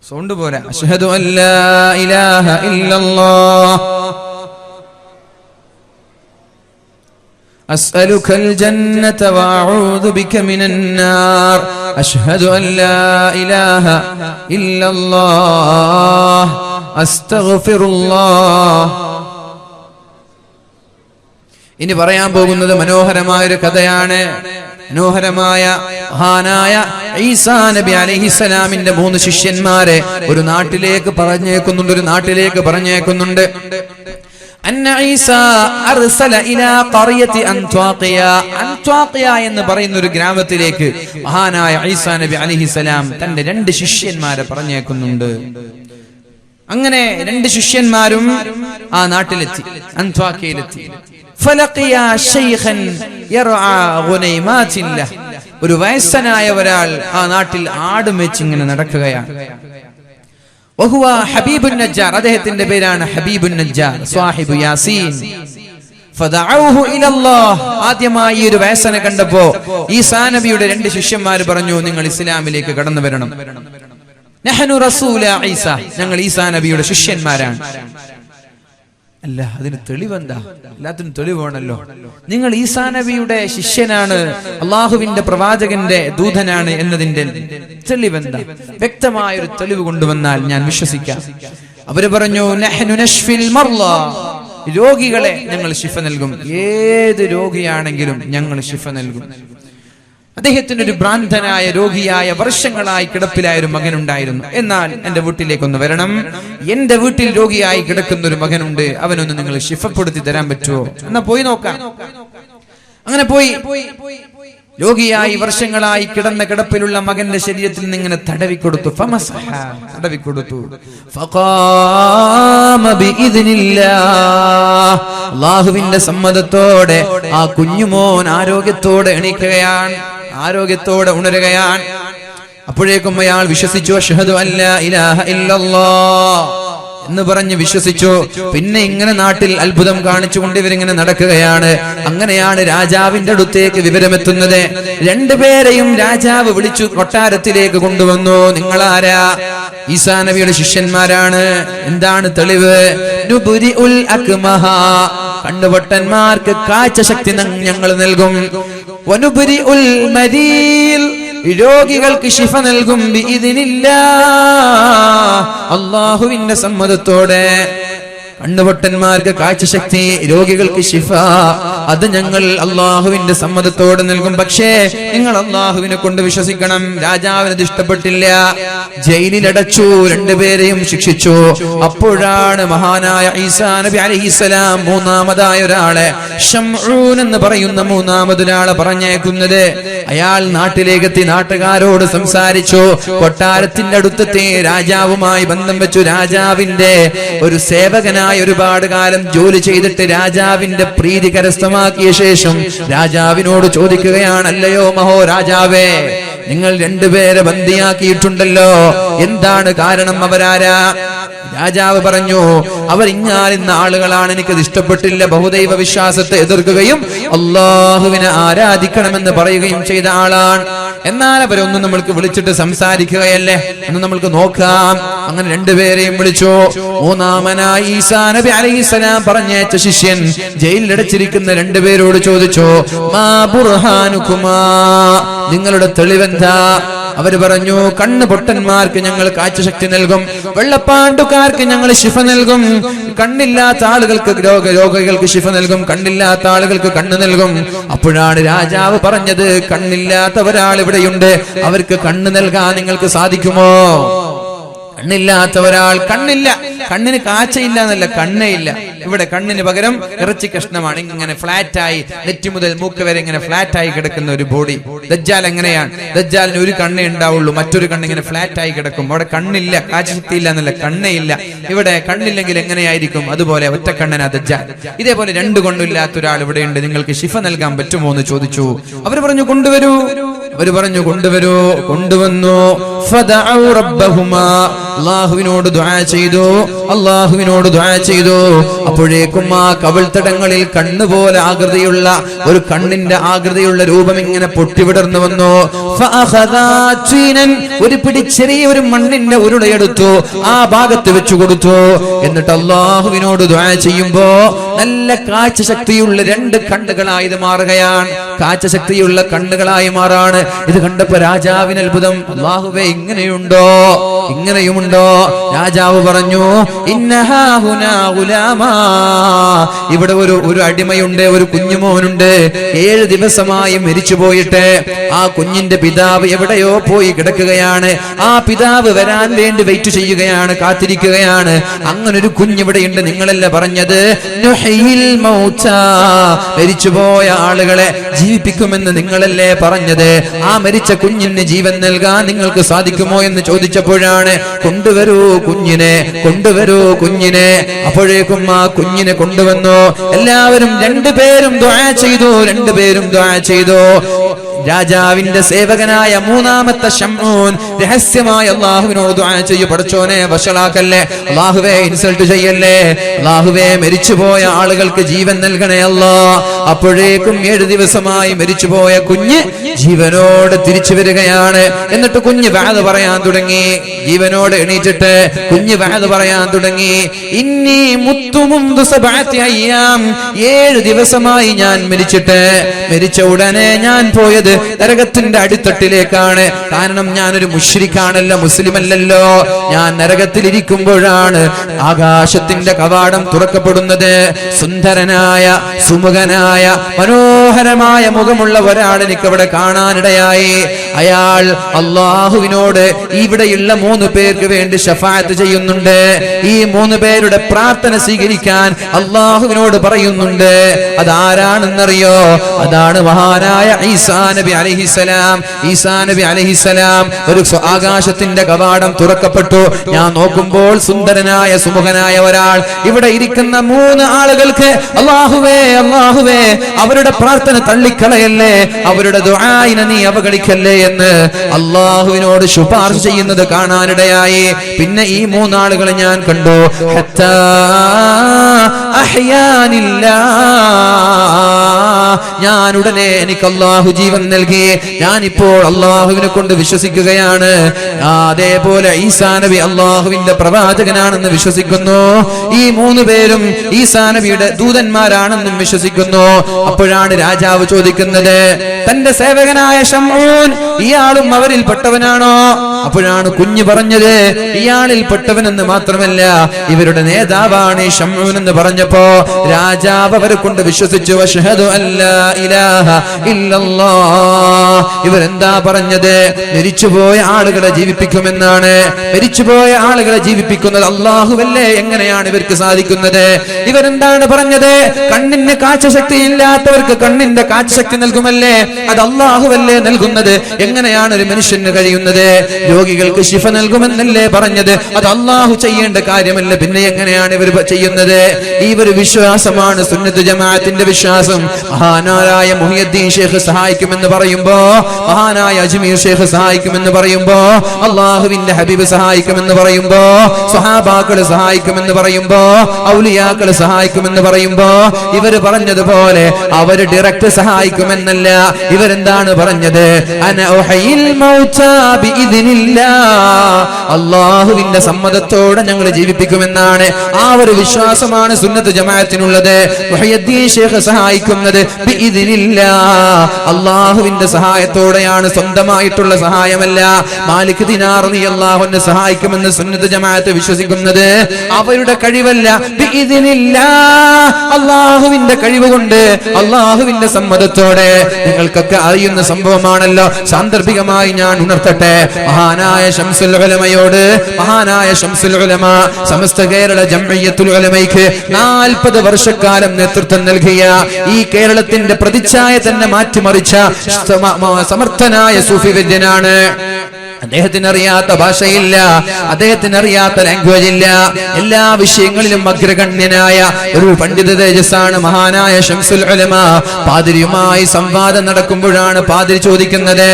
Sound പോരാ. അശ്ഹദു അല്ലാ ഇലാഹ ഇല്ലല്ലാഹ് അസ്അലുകൽ ജന്നത വഅഊദു ബിക മിനൻ നാർ അശ്ഹദു അല്ലാ ഇലാഹ ഇല്ലല്ലാഹ് അസ്തഗ്ഫിറുല്ലാഹ്. ഇനി പറയാൻ പോകുന്നത് മനോഹരമായ ഒരു കഥയാണ്. മനോഹരമായ മഹാനായ ഈസാ നബി അലൈഹിസ്സലാമിന്റെ 3 ശിഷ്യന്മാരെ ഒരു നാട്ടിലേക്ക് പറഞ്ഞേക്കുന്നുണ്ട്. അന്ന ഈസാ അർസല ഇലാ ഖറിയതി അൻത്വാഖിയ എന്ന് പറയുന്ന ഒരു ഗ്രാമത്തിലേക്ക് മഹാനായ ഈസാ നബി അലൈഹിസ്സലാം തന്റെ 2 ശിഷ്യന്മാരെ പറഞ്ഞേക്കുന്നുണ്ട്. അങ്ങനെ 2 ശിഷ്യന്മാരും ആ നാട്ടിലെത്തി, അൻത്വാഖിയയിലെത്തി. ഫലഖിയ ശൈഖൻ യർആ ഗുനൈമാതിൻ ലഹ്. ഒരു വയസ്സനായ ഒരാൾ ആ നാട്ടിൽ ആട് മേച്ച് ഇങ്ങനെ നടക്കുകയാണ്. വഹുവ ഹബീബുൻ നജ്ജാർ, അദ്ദേഹത്തിന്റെ പേരാണ് ഹബീബുൻ നജ്ജാർ സ്വാഹിബു യാസീൻ. ഫദഅഊഹു ഇലല്ലാഹ്. ആദ്യമായി ഒരു വയസ്സനെ കണ്ടപ്പോ ഈസാ നബിയുടെ 2 ശിഷ്യന്മാർ പറഞ്ഞു, നിങ്ങൾ ഇസ്ലാമിലേക്ക് കടന്നു വരണം. നഹ്നു റസൂല ഈസാ, ഞങ്ങൾ ഈസാ നബിയുടെ ശിഷ്യന്മാരാണ്. അല്ല, അതിന് തെളിവെന്താ? എല്ലാത്തിനും തെളിവാണല്ലോ. നിങ്ങൾ ഈസാ നബിയുടെ ശിഷ്യനാണ്, അള്ളാഹുവിന്റെ പ്രവാചകന്റെ ദൂതനാണ് എന്നതിന്റെ തെളിവെന്താ? വ്യക്തമായ ഒരു തെളിവ് കൊണ്ടുവന്നാൽ ഞാൻ വിശ്വസിക്കാം. അവര് പറഞ്ഞു, നഹ്നു നശ്ഫിൽ മർളാ, രോഗികളെ ഞങ്ങൾ ശിഫ നൽകും. ഏത് രോഗിയാണെങ്കിലും ഞങ്ങൾ ശിഫ നൽകും. അദ്ദേഹത്തിന് ഒരു ഭ്രാന്തനായ രോഗിയായ വർഷങ്ങളായി കിടപ്പിലായ ഒരു മകനുണ്ടായിരുന്നു. എന്നാൽ എന്റെ വീട്ടിലേക്കൊന്ന് വരണം, എന്റെ വീട്ടിൽ രോഗിയായി കിടക്കുന്ന ഒരു മകനുണ്ട്, അവനൊന്ന് നിങ്ങൾ ശിഫപ്പെടുത്തി തരാൻ പറ്റുമോ? എന്നാ പോയി നോക്കാം. അങ്ങനെ പോയി രോഗിയായി വർഷങ്ങളായി കിടന്ന കിടപ്പിലുള്ള മകന്റെ ശരീരത്തിൽ നിന്ന് ഇങ്ങനെ തടവിക്കൊടുത്തു. അല്ലാഹുവിന്റെ സമ്മതത്തോടെ ആ കുഞ്ഞുമോൻ ആരോഗ്യത്തോടെ ഉണരുകയാണ്. അപ്പോഴേക്കും അയാൾ വിശ്വസിച്ചു. അശ്ഹദു അല്ലാ ഇലാഹ ഇല്ലല്ലാഹ് എന്ന് പറഞ്ഞ് വിശ്വസിച്ചു. പിന്നെ ഇങ്ങനെ നാട്ടിൽ അത്ഭുതം കാണിച്ചുകൊണ്ട് ഇവരിങ്ങനെ നടക്കുകയാണ്. അങ്ങനെയാണ് രാജാവിന്റെ അടുത്തേക്ക് വിവരമെത്തുന്നത്. 2 പേരെയും രാജാവ് വിളിച്ചു കൊട്ടാരത്തിലേക്ക് കൊണ്ടുവന്നു. നിങ്ങളാരാ? ഈസാ നബിയുടെ ശിഷ്യന്മാരാണ്. എന്താണ് തെളിവ്? നുബുരിഉൽ അക്മഹ, കണ്ണുപൊട്ടന്മാർക്ക് കാഴ്ച ശക്തി ഞങ്ങൾ നൽകും. വനുബുരിഉൽ മരീൽ, രോഗികൾക്ക് ശിഫ നൽകും. ബിഇദ്നില്ലാഹ്, അല്ലാഹുവിന്റെ സമ്മതത്തോടെ. കണ്ണുപൊട്ടന്മാർക്ക് കാഴ്ചശക്തി, രോഗികൾക്ക് ശിഫ, അത് ഞങ്ങൾ അള്ളാഹുവിന്റെ സമ്മതത്തോടെ നൽകും. പക്ഷേ നിങ്ങൾ അള്ളാഹുവിനെ കൊണ്ട് വിശ്വസിക്കണം. രാജാവിന് ഇത് ഇഷ്ടപ്പെട്ടില്ല. ജയിലിലടച്ചു, 2 പേരെയും ശിക്ഷിച്ചു. അപ്പോഴാണ് മഹാനായ ഈസാ നബി അലൈഹിസ്സലാം 3ാമതായ ഒരാളെ, ശംഊൻ എന്ന് പറയുന്ന 3ാമതൊരാളെ പറഞ്ഞേക്കുന്നത്. അയാൾ നാട്ടിലേക്കെത്തി, നാട്ടുകാരോട് സംസാരിച്ചു. കൊട്ടാരത്തിന്റെ അടുത്തെത്തി, രാജാവുമായി ബന്ധം വെച്ചു. രാജാവിന്റെ ഒരു സേവകനായി ഒരുപാട് കാലം ജോലി ചെയ്തിട്ട് രാജാവിന്റെ പ്രീതി കരസ്ഥമാക്കിയ ശേഷം രാജാവിനോട് ചോദിക്കുകയാണ്, അല്ലയോ മഹാരാജാവേ, നിങ്ങൾ 2 പേരെ ബന്ദിയാക്കിയിട്ടുണ്ടല്ലോ, എന്താണ് കാരണം? അവരാരാ? രാജാവ് പറഞ്ഞു, അവർ ഇന്ന ആളുകളാണ്, എനിക്കത് ഇഷ്ടപ്പെട്ടില്ല. ബഹുദൈവ വിശ്വാസത്തെ എതിർക്കുകയും അള്ളാഹുവിനെ ആരാധിക്കണമെന്ന് പറയുകയും ചെയ്ത ആളാണ്. എന്നാൽ അവരൊന്നും നമ്മൾക്ക് വിളിച്ചിട്ട് സംസാരിക്കുകയല്ലേ, എന്ന് നമ്മൾക്ക് നോക്കാം. അങ്ങനെ 2 പേരെയും വിളിച്ചു. 3ാമനായി ഈസാ നബി അലൈഹിസ്സലാം പറഞ്ഞയച്ച ശിഷ്യൻ ജയിലിലടച്ചിരിക്കുന്ന 2 പേരോട് ചോദിച്ചു, മാ ബുർഹാനുകുമാ, നിങ്ങളുടെ തെളിവെന്താ? അവര് പറഞ്ഞു, കണ്ണ് പൊട്ടന്മാർക്ക് ഞങ്ങൾ കാഴ്ചശക്തി നൽകും, വെള്ളപ്പാണ്ടുകാർക്ക് ഞങ്ങൾ ശിഫ നൽകും, കണ്ണില്ലാത്ത ആളുകൾക്ക് രോഗികൾക്ക് ശിഫ നൽകും, കണ്ണില്ലാത്ത ആളുകൾക്ക് കണ്ണ് നൽകും. അപ്പോഴാണ് രാജാവ് പറഞ്ഞത്, കണ്ണില്ലാത്ത ഒരാൾ ഇവിടെയുണ്ട്, അവർക്ക് കണ്ണ് നൽകാൻ നിങ്ങൾക്ക് സാധിക്കുമോ? കണ്ണില്ലാത്ത ഒരാൾ, കണ്ണിന് കാഴ്ചയില്ല എന്നല്ല, കണ്ണേയില്ല. ഇവിടെ കണ്ണിന് പകരം ഇറച്ചി കഷ്ണമാണ്. ഇങ്ങനെ ഫ്ലാറ്റായി, നെറ്റി മുതൽ മൂക്ക് വരെ ഇങ്ങനെ ഫ്ലാറ്റായി കിടക്കുന്ന ഒരു ബോഡി. ദജ്ജാൽ എങ്ങനെയാണ്? ദജ്ജാലിന് ഒരു കണ്ണേ ഉണ്ടാവുള്ളൂ, മറ്റൊരു കണ്ണിങ്ങനെ ഫ്ലാറ്റായി കിടക്കും. അവിടെ കണ്ണില്ല, കാഴ്ചശക്തി ഇല്ല എന്നല്ല, കണ്ണേ ഇല്ല. ഇവിടെ കണ്ണില്ലെങ്കിൽ എങ്ങനെയായിരിക്കും? അതുപോലെ ഒറ്റക്കണ്ണനാ ദജ്ജാൽ. ഇതേപോലെ 2 കണ്ണില്ലാത്ത ഒരാൾ ഇവിടെയുണ്ട്, നിങ്ങൾക്ക് ശിഫ നൽകാൻ പറ്റുമോ എന്ന് ചോദിച്ചു. അവർ പറഞ്ഞു, കൊണ്ടുവരൂ. കൊണ്ടുവന്നു. ഫദഉ റബ്ബഹുമാ അല്ലാഹുവിനോട് ദുആ ചെയ്തു അപ്പോഴേക്കും ആ കവിൾത്തടങ്ങളിൽ കണ്ണുപോലെ ആകൃതിയുള്ള ഒരു കണ്ണിന്റെ ആകൃതിയുള്ള രൂപം ഇങ്ങനെ പൊട്ടിവിടർന്നു വന്നു. ഒരു പിടി ചെറിയൊരു മണ്ണിന്റെ ഉരുളയെടുത്തു ആ ഭാഗത്ത് വെച്ചു കൊടുത്തു. എന്നിട്ട് അല്ലാഹുവിനോട് ദുആ ചെയ്യുമ്പോ നല്ല കാഴ്ച ശക്തിയുള്ള 2 കണ്ണുകളായി മാറുകയാണ്. കാഴ്ച ശക്തിയുള്ള കണ്ണുകളായി മാറാണ്. ഇത് കണ്ടപ്പോ രാജാവിന് അത്ഭുതം. അല്ലാഹുവേ, ഇങ്ങനെയുണ്ടോ? രാജാവ് പറഞ്ഞു, ഇവിടെ ഒരു അടിമയുണ്ട്, ഒരു കുഞ്ഞുമോനുണ്ട്. 7 ദിവസമായി മരിച്ചു പോയിട്ട് ആ കുഞ്ഞിന്റെ പിതാവ് എവിടെയോ പോയി കിടക്കുകയാണ്. ആ പിതാവ് വരാൻ വേണ്ടി വെയിറ്റ് ചെയ്യുകയാണ്, കാത്തിരിക്കുകയാണ്. അങ്ങനൊരു കുഞ്ഞിവിടെയുണ്ട്. നിങ്ങളല്ല പറഞ്ഞത് മരിച്ചുപോയ ആളുകളെ ജീവിപ്പിക്കുമെന്ന് നിങ്ങളല്ലേ പറഞ്ഞത്? ആ മരിച്ച കുഞ്ഞിന് ജീവൻ നൽകാൻ നിങ്ങൾക്ക് സാധിക്കുമോ എന്ന് ചോദിച്ചപ്പോഴാണ്, കൊണ്ടുവരൂ കുഞ്ഞിനെ. അപ്പോഴേക്കും ആ കുഞ്ഞിനെ കൊണ്ടുവന്നു. എല്ലാവരും 2 പേരും ദുആ ചെയ്തു. രാജാവിന്റെ സേവകനായ 3ാമത്തെ ശംഊൻ രഹസ്യമായി അല്ലാഹുവിനോട് ദുആ ചെയ്തു, പടച്ചോനെ വഷളാക്കല്ലേ, അല്ലാഹുവേ ഇൻസൾട്ട് ചെയ്യല്ലേ, അല്ലാഹുവേ മരിച്ചുപോയ ആളുകൾക്ക് ജീവൻ നൽകണേ അല്ലാ. അപ്പോഴേക്കും 7 ദിവസമായി മരിച്ചുപോയ കുഞ്ഞ് ജീവനോട് തിരിച്ചു വരികയാണ്. എന്നിട്ട് കുഞ്ഞ് വഅദ് പറയാൻ തുടങ്ങി. ജീവനോട് എണീറ്റിട്ട് കുഞ്ഞ് വഅദ് പറയാൻ തുടങ്ങി. ഇന്നി മുത്തു മുൻദു 7 അയ്യാം, 7 ദിവസമായി ഞാൻ മരിച്ച ഉടനെ ഞാൻ പോയത് നരകത്തിന്റെ അടിത്തട്ടിലേക്കാണ്. കാരണം ഞാനൊരു മുശ്രിക്കാണല്ലോ, മുസ്ലിമല്ലല്ലോ. ഞാൻ നരകത്തിൽ ഇരിക്കുമ്പോഴാണ് ആകാശത്തിന്റെ കവാടം തുറക്കപ്പെടുന്നത്. സുന്ദരനായ, സുമുഖനായ, മനോഹരമായ മുഖമുള്ള ഒരാൾ എനിക്കവിടെ കാണാനിടയായി. അയാൾ അല്ലാഹുവിനോട് ഇവിടെയുള്ള 3 പേർക്ക് വേണ്ടി ശഫാഅത്ത് ചെയ്യുന്നുണ്ട്. ഈ 3 പേരുടെ പ്രാർത്ഥന സ്വീകരിക്കാൻ അല്ലാഹുവിനോട് പറയുന്നുണ്ട്. അതാരാണെന്നറിയോ? അതാണ് മഹാനായ ഈസാ നബി അലൈഹിസ്സലാം. ഒരു ആകാശത്തിന്റെ കവാടം തുറക്കപ്പെട്ടു. ഞാൻ നോക്കുമ്പോൾ സുന്ദരനായ, സുമുഖനായ ഒരാൾ. ഇവിടെ ഇരിക്കുന്ന 3 ആളുകൾക്ക് അല്ലാഹുവേ അവരുടെ പ്രാർത്ഥന തള്ളിക്കളയല്ലേ, അവരുടെ ദുആഇനെ നീ അവഗണിക്കല്ലേ എന്ന് അല്ലാഹുവിനോട് ശുപാർശ ചെയ്യുന്നത് കാണാനിടയായി. പിന്നെ ഈ 3 ആളുകളെ ഞാൻ കണ്ടു. ഹത്താ അഹ്യാനില്ലാ, ഞാൻ ഉടനെ എനിക്ക് അല്ലാഹു ജീവൻ നൽകി. ഞാനിപ്പോൾ അല്ലാഹുവിനെ കൊണ്ട് വിശ്വസിക്കുകയാണ്. അതേപോലെ ഈസാ നബി അല്ലാഹുവിന്റെ പ്രവാചകനാണെന്ന് വിശ്വസിക്കുന്നു. ഈ 3 പേരും ഈസാ നബിയുടെ ദൂതന്മാരാണെന്നും വിശ്വസിക്കുന്നു. അപ്പോഴാണ് രാജാവ് ചോദിക്കുന്നത്, തന്റെ സേവകനായ ശംഊൻ ഇയാളും അവരിൽ പെട്ടവനാണോ? അപ്പോഴാണ് കുഞ്ഞ് പറഞ്ഞത്, ഇയാളിൽ പെട്ടവനെന്ന് മാത്രമല്ല ഇവരുടെ നേതാവാണ് ഈ ശംഊൻ എന്ന് പറഞ്ഞപ്പോ രാജാവ് അവരെ കൊണ്ട് വിശ്വസിച്ചു. അശ്ഹദു അല്ലാ ഇലാഹ ഇല്ലല്ലാഹ്. ഇവരെന്താ പറഞ്ഞത്? മരിച്ചുപോയ ആളുകളെ ജീവിപ്പിക്കുമെന്നാണ്. മരിച്ചുപോയ ആളുകളെ ജീവിപ്പിക്കുന്നത് അല്ലാഹുവല്ലേ? എങ്ങനെയാണ് ഇവർക്ക് സാധിക്കുന്നത്? ഇവരെന്താണ് പറഞ്ഞത്? കണ്ണിന് കാഴ്ചശക്തി ഇല്ലാത്തവർക്ക് കണ്ണിന്റെ കാഴ്ചശക്തി നൽകുമല്ലേ? അത് അല്ലാഹുവല്ലേ നൽകുന്നത്? എങ്ങനെയാണ് ഒരു മനുഷ്യന് കഴിയുന്നത്? രോഗികൾക്ക് ശിഫ നൽകുമെന്നല്ലേ പറഞ്ഞത്? അത് അല്ലാഹു ചെയ്യേണ്ട കാര്യമല്ല. പിന്നെ എങ്ങനെയാണ് ഇവർ ചെയ്യുന്നത്? ഈ ഒരു വിശ്വാസമാണ് സുന്നത്ത് ജമാഅത്തിന്റെ വിശ്വാസം. മഹാനായ മുഹിയുദ്ദീൻ ശൈഖ് സഹായിക്കുമെന്ന് പറയുമ്പോ, മഹാനായ അജ്മീർ ശൈഖ് സഹായിക്കുമെന്ന് പറയുമ്പോ, അല്ലാഹുവിന്റെ ഹബീബ് സഹായിക്കുമെന്ന് പറയുമ്പോ, സ്വഹാബാക്കൾ സഹായിക്കുമെന്ന് പറയുമ്പോ, ഔലിയാക്കൾ സഹായിക്കുമെന്ന് പറയുമ്പോ, ഇവര് പറഞ്ഞതുപോലെ അവര് ഡയറക്റ്റ് സഹായിക്കുമെന്നല്ല. ഇവരെന്താണ് പറഞ്ഞത്? അന ഉഹയിൽ മൗതാ ബിഇദ്നില്ലാഹ്, അല്ലാഹുവിന്റെ സമ്മതത്തോടെ ഞങ്ങൾ ജീവിപ്പിക്കുമെന്നാണ്. ആ ഒരു വിശ്വാസമാണ് സുന്നത്ത് ജമാഅത്തിനുള്ളത്. മുഹിയുദ്ദീൻ ശൈഖ് സഹായിക്കുന്നത് ബിഇദ്നില്ലാഹ്, അല്ലാഹുവിന്റെ സഹായത്തോടെയാണ്, സ്വന്തമായിട്ടുള്ള സഹായമല്ല. മാലിക് ദിനാർ റളിയല്ലാഹു അൻഹു സഹായിക്കുമെന്ന് സുന്നത്ത് ജമാഅത്ത് വിശ്വസിക്കുന്നത് അവരുടെ കഴിവല്ല, ബിഇദ്നില്ലാഹ്, അല്ലാഹുവിന്റെ കഴിവ് കൊണ്ട്, അല്ലാഹുവിന്റെ സമ്മതത്തോടെ. നിങ്ങൾക്കൊക്കെ അറിയുന്ന സംഭവമാണല്ലോ. സാന്ദർഭികമായി ഞാൻ ഉണർത്തട്ടെ. മഹാനായ ശംസുൽ ഉലമയോട്, മഹാനായ ശംസുൽ ഉലമ സമസ്ത കേരള ജംഇയ്യത്തുൽ ഉലമയ്ക്ക് 40 വർഷക്കാലം നേതൃത്വം നൽകിയ, ഈ കേരളത്തിന്റെ പ്രതിച്ഛായ തന്നെ മാറ്റിമറിച്ച സമർത്ഥനായ സൂഫി വൈദ്യനാണ്. അദ്ദേഹത്തിന് അറിയാത്ത ഭാഷയില്ല, അദ്ദേഹത്തിന് അറിയാത്ത ലാംഗ്വേജ് ഇല്ല. എല്ലാ വിഷയങ്ങളിലും അഗ്രഗണ്യനായ ഒരു പണ്ഡിത തേജസ്സാണ് മഹാനായ ശംസുൽ ഉലമ. പാതിരിയുമായി സംവാദം നടക്കുമ്പോഴാണ് പാതിരി ചോദിക്കുന്നത്,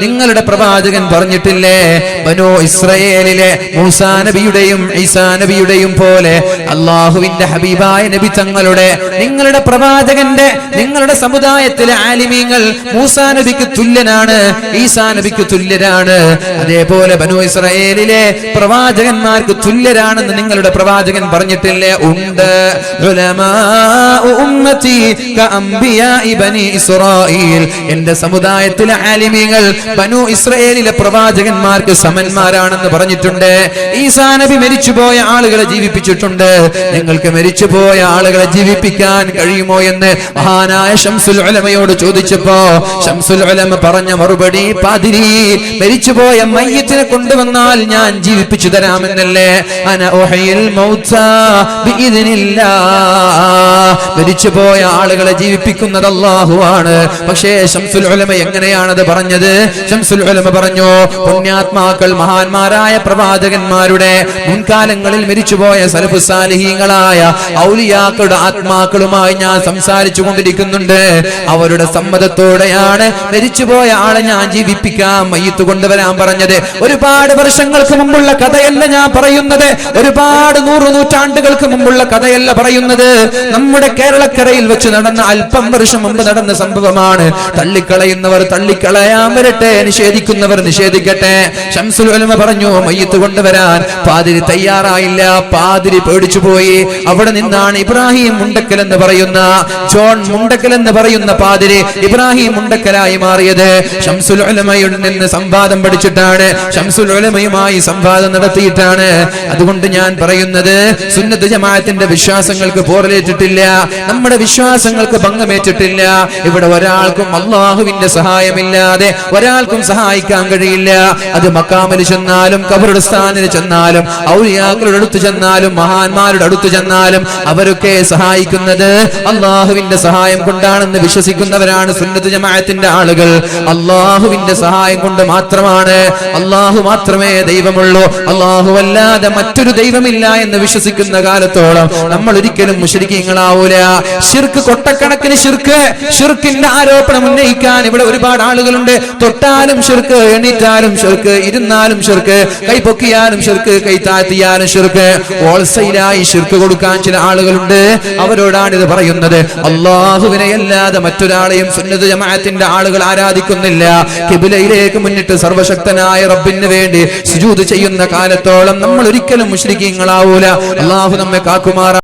നിങ്ങളുടെ പ്രവാചകൻ പറഞ്ഞിട്ടില്ലേ ബനൂ ഇസ്രായേലിലെ മൂസാ നബിയുടെയും ഈസാ നബിയുടെയും പോലെ അള്ളാഹുവിന്റെ ഹബീബായ നബി തങ്ങളുടെ നിങ്ങളുടെ പ്രവാചകന്റെ നിങ്ങളുടെ സമുദായത്തിലെ ആലിമീങ്ങൾ മൂസാ നബിക്ക് തുല്യനാണ്, ഈസാ നബിക്ക് തുല്യരാണ്, അതേപോലെ ബനൂ ഇസ്രായേലിലെ പ്രവാചകന്മാർക്ക് തുല്യരാണെന്ന് നിങ്ങളുടെ പ്രവാചകൻ പറഞ്ഞിട്ടില്ലേ? ഉണ്ട്. ഉലമാഉ ഉമ്മത്തി കഅംബിയാഇ ബനി ഇസ്രായീൽ, എന്റെ സമുദായത്തിലെ ആലിമീങ്ങൾ ബനൂ ഇസ്രായേലിലെ പ്രവാചകന്മാർക്ക് സമന്മാരാണെന്ന് പറഞ്ഞിട്ടുണ്ട്. ഈസാ നബി മരിച്ചുപോയ ആളുകളെ ജീവിപ്പിച്ചിട്ടുണ്ട്. നിങ്ങൾക്ക് മരിച്ചുപോയ ആളുകളെ ജീവിപ്പിക്കാൻ കഴിയുമോ എന്ന് മഹാനായ ശംസുൽ ഉലമയോട് ചോദിച്ചപ്പോ ശംസുൽ ഉലമ പറഞ്ഞ മറുപടി, പാതിരി, മരിച്ചുപോയ മയ്യിത്തിനെ കൊണ്ടുവന്നാൽ ഞാൻ ജീവിപ്പിച്ചു തരാമെന്നല്ലേ. അന ഉഹയിൽ മൗതാ ബിഇദ്നില്ലാഹ്, മരിച്ചുപോയ ആളുകളെ ജീവിപ്പിക്കുന്നത് അല്ലാഹുവാണ്. പക്ഷേ ശംസുൽ ഉലമ എങ്ങനെയാണത് പറഞ്ഞത്? ശംസുൽ ഉലമ പറഞ്ഞു, പുണ്യാത്മാക്കൾ മഹാന്മാരായ പ്രവാചകന്മാരുടെ മുൻകാലങ്ങളിൽ മരിച്ചുപോയ സലഫു സാലിഹീങ്ങളായ ഔലിയാക്കളുടെ ആത്മാക്കളുമായി ഞാൻ സംസാരിച്ചു കൊണ്ടിരിക്കുന്നുണ്ട്. അവരുടെ സമ്മതത്തോടെയാണ് മരിച്ചുപോയ ആളെ ഞാൻ ജീവിപ്പിക്കാം, മയ്യിത്ത് കൊണ്ടുവരാൻ പറഞ്ഞത്. ഒരുപാട് വർഷങ്ങൾക്ക് മുമ്പുള്ള കഥയല്ല ഞാൻ പറയുന്നത്, ഒരുപാട് നൂറ്റാണ്ടുകൾക്ക് മുമ്പുള്ള കഥയല്ല പറയുന്നത്. നമ്മുടെ കേരളക്കരയിൽ വെച്ച് നടന്ന അല്പം വർഷം മുമ്പ് നടന്ന സംഭവമാണ്. തള്ളിക്കളയുന്നവർ തള്ളിക്കളയാൻ വരട്ടെ, നിഷേധിക്കുന്നവർ നിഷേധിക്കട്ടെ. ശംസുൽ ഉലമ പറഞ്ഞു മയ്യിത്ത് കൊണ്ടുവരാൻ. പാതിരി തയ്യാറായില്ല, പാതിരി പേടിച്ചുപോയി. അവിടെ നിന്നാണ് ഇബ്രാഹിം മുണ്ടക്കൽ എന്ന് പറയുന്ന, ജോൺ മുണ്ടക്കൽ എന്ന് പറയുന്ന പാതിരി ഇബ്രാഹിം മുണ്ടക്കലായി മാറിയത്. ശംസുൽ ഉലമയിൽ നിന്ന് സംവാദം പഠിച്ചിട്ടാണ്, ശംസുൽ ഉലമയുമായി സംവാദം നടത്തിയിട്ടാണ്. അതുകൊണ്ട് ഞാൻ പറയുന്നത്, സുന്നത്ത് ജമാഅത്തിന്റെ വിശ്വാസങ്ങൾക്ക് പോറലേറ്റിട്ടില്ല, നമ്മുടെ വിശ്വാസങ്ങൾക്ക് ഭംഗമേറ്റിട്ടില്ല. ഇവിടെ ഒരാൾക്കും അള്ളാഹുവിന്റെ സഹായമില്ലാതെ ഒരാൾക്കും സഹായിക്കാൻ കഴിയില്ല. അത് മക്കാമിൽ ചെന്നാലും ഖബർസ്ഥാനിൽ ചെന്നാലും ഔലിയാക്കളുടെ അടുത്ത് ചെന്നാലും മഹാന്മാരുടെ അടുത്ത് ചെന്നാലും അവരൊക്കെ സഹായിക്കുന്നത് അള്ളാഹുവിന്റെ സഹായം കൊണ്ടാണെന്ന് വിശ്വസിക്കുന്നവരാണ് സുന്നത്ത് ജമാഅത്തിന്റെ ആളുകൾ. അള്ളാഹുവിന്റെ സഹായം കൊണ്ട് മാത്രമാണ്, അള്ളാഹു മാത്രമേ ദൈവമുള്ളൂ, അള്ളാഹു അല്ലാതെ മറ്റൊരു ദൈവമില്ല എന്ന് വിശ്വസിക്കുന്ന കാലത്തോളം നമ്മൾ ഒരിക്കലും മുശ്രിക്കീങ്ങളാവൂല. ശിർക്ക്, കൊട്ടക്കണക്കിന് ശിർക്കിന്റെ ആരോപണം ഉന്നയിക്കാൻ ഇവിടെ ഒരുപാട് ആളുകളുണ്ട്. തൊട്ടാലും ശിർക്ക്, എണീറ്റാലും ശിർക്ക്, ഇരുന്നാലും ശിർക്ക്, കൈ പൊക്കിയാലും ശിർക്ക്, കൈ താഴ്ത്തിയാലും ശിർക്ക്. ഹോൾസെയിലായി ശിർക്ക് കൊടുക്കാൻ ചില ആളുകളുണ്ട്. അവരോടാണ് ഇത് പറയുന്നത്. അള്ളാഹുവിനെ അല്ലാതെ മറ്റൊരാളെയും സുന്നത്ത് ജമാഅത്തിന്റെ ആളുകൾ ആരാധിക്കുന്നില്ല. ഖിബ്ലയിലേക്ക് മുന്നിട്ട് സർവശക്തനായ റബ്ബിന് വേണ്ടി സുജൂദ് ചെയ്യുന്ന കാലത്തോളം നമ്മൾ ഒരിക്കലും മുശ്രിക്കീങ്ങളാവൂല. അള്ളാഹു നമ്മെ കാക്കുമാറാ.